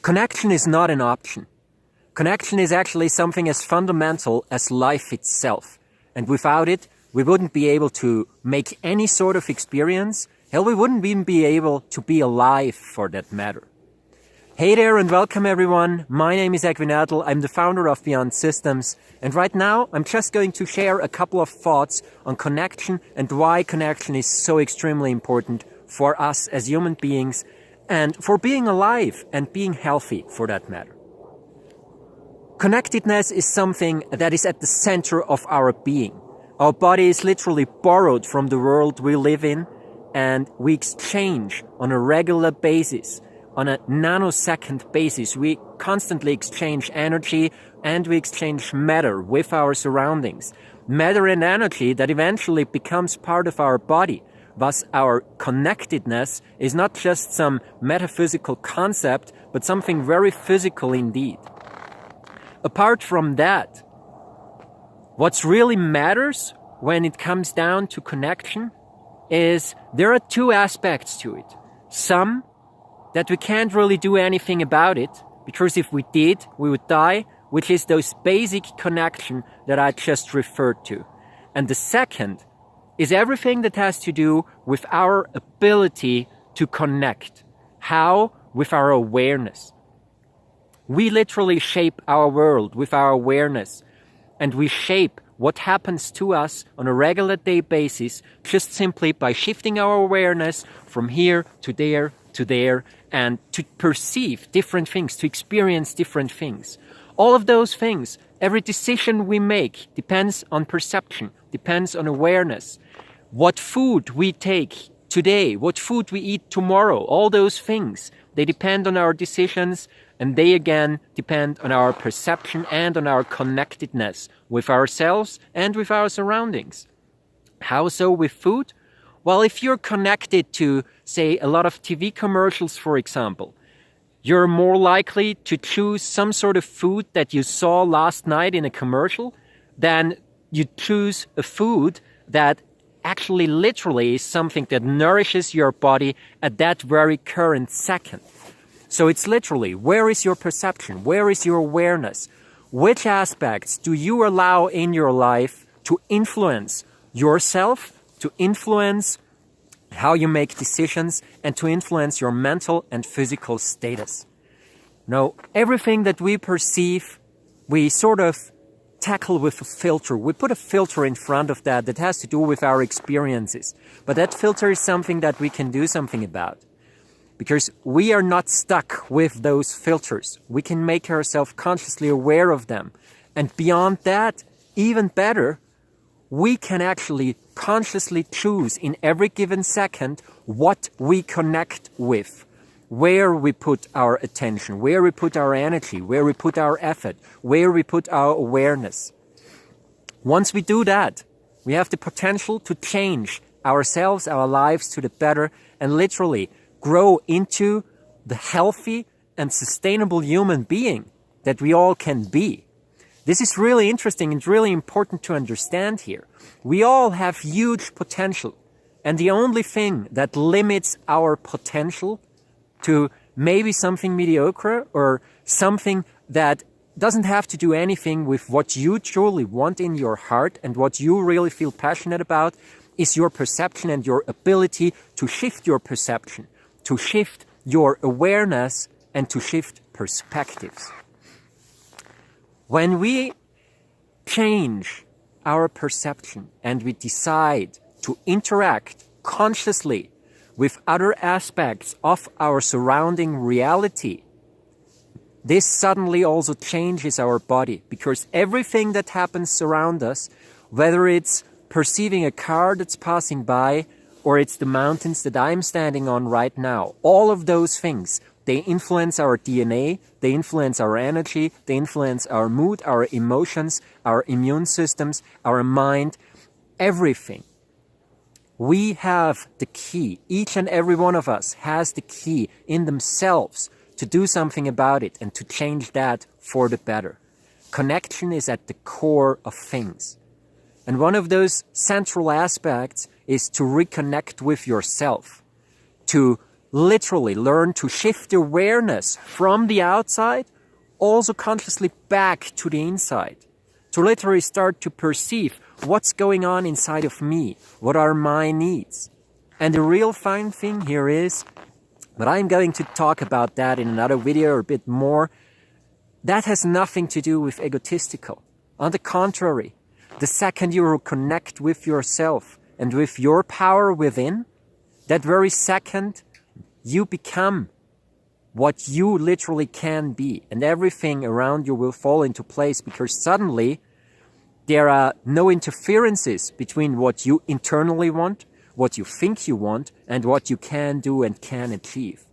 Connection is not an option. Connection is actually something as fundamental as life itself. And without it, we wouldn't be able to make any sort of experience. Hell, we wouldn't even be able to be alive for that matter. Hey there and welcome everyone. My name is Edwin Adel. I'm the founder of Beyond Systems. And right now, I'm just going to share a couple of thoughts on connection and why connection is so extremely important for us as human beings and for being alive and being healthy for that matter. Connectedness is something that is at the center of our being. Our body is literally borrowed from the world we live in, and we exchange on a regular basis, on a nanosecond basis. We constantly exchange energy and we exchange matter with our surroundings. Matter and energy that eventually becomes part of our body. Thus, our connectedness is not just some metaphysical concept, but something very physical indeed. Apart from that, what really matters when it comes down to connection is there are two aspects to it. Some that we can't really do anything about it, because if we did, we would die, which is those basic connection that I just referred to. And the second is everything that has to do with our ability to connect. How? With our awareness. We literally shape our world with our awareness, and we shape what happens to us on a regular day basis just simply by shifting our awareness from here to there and to perceive different things, to experience different things. All of those things, every decision we make depends on perception, depends on awareness. What food we take today, what food we eat tomorrow, all those things, they depend on our decisions, and they again depend on our perception and on our connectedness with ourselves and with our surroundings. How so with food? Well, if you're connected to, say, a lot of TV commercials, for example, you're more likely to choose some sort of food that you saw last night in a commercial than you choose a food that actually literally is something that nourishes your body at that very current second. So it's literally, where is your perception? Where is your awareness? Which aspects do you allow in your life to influence yourself, to influence how you make decisions, and to influence your mental and physical status? Now, everything that we perceive, we sort of tackle with a filter. We put a filter in front of that has to do with our experiences. But that filter is something that we can do something about. Because we are not stuck with those filters. We can make ourselves consciously aware of them. And beyond that, even better, we can actually consciously choose in every given second what we connect with, where we put our attention, where we put our energy, where we put our effort, where we put our awareness. Once we do that, we have the potential to change ourselves, our lives to the better, and literally grow into the healthy and sustainable human being that we all can be. This is really interesting and really important to understand here. We all have huge potential, and the only thing that limits our potential to maybe something mediocre or something that doesn't have to do anything with what you truly want in your heart and what you really feel passionate about is your perception and your ability to shift your perception, to shift your awareness, and to shift perspectives. When we change our perception and we decide to interact consciously with other aspects of our surrounding reality, this suddenly also changes our body, because everything that happens around us, whether it's perceiving a car that's passing by, or it's the mountains that I'm standing on right now, all of those things, they influence our DNA, they influence our energy, they influence our mood, our emotions, our immune systems, our mind, everything. We have the key. Each and every one of us has the key in themselves to do something about it and to change that for the better. Connection is at the core of things. And one of those central aspects is to reconnect with yourself, to literally learn to shift awareness from the outside, also consciously back to the inside. To literally start to perceive what's going on inside of me, what are my needs. And the real fine thing here is, but I'm going to talk about that in another video or a bit more, that has nothing to do with egotistical. On the contrary, the second you connect with yourself and with your power within, that very second you become what you literally can be. And everything around you will fall into place, because suddenly there are no interferences between what you internally want, what you think you want, and what you can do and can achieve.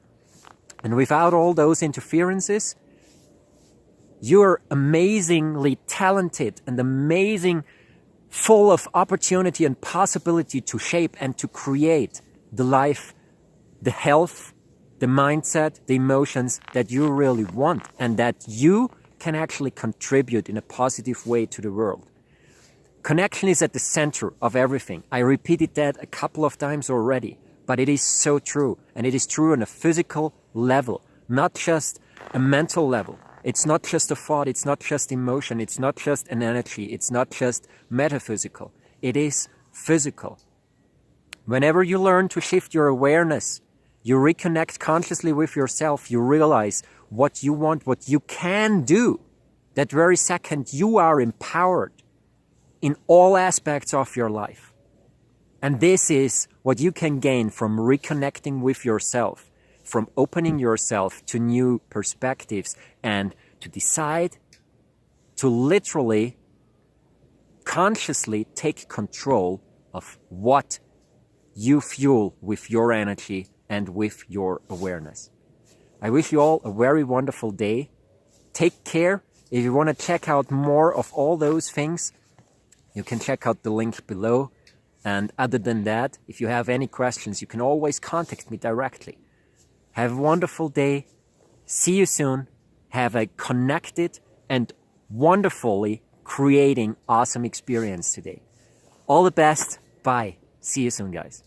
And without all those interferences, you're amazingly talented and amazing, full of opportunity and possibility to shape and to create the life, the health, the mindset, the emotions that you really want, and that you can actually contribute in a positive way to the world. Connection is at the center of everything. I repeated that a couple of times already, but it is so true. And it is true on a physical level, not just a mental level. It's not just a thought, it's not just emotion, it's not just an energy, it's not just metaphysical. It is physical. Whenever you learn to shift your awareness, you reconnect consciously with yourself, you realize what you want, what you can do. That very second you are empowered in all aspects of your life. And this is what you can gain from reconnecting with yourself, from opening yourself to new perspectives, and to decide to literally, consciously take control of what you fuel with your energy and with your awareness. I wish you all a very wonderful day. Take care. If you want to check out more of all those things, you can check out the link below. And other than that, if you have any questions, you can always contact me directly. Have a wonderful day. See you soon. Have a connected and wonderfully creating awesome experience today. All the best. Bye. See you soon, guys.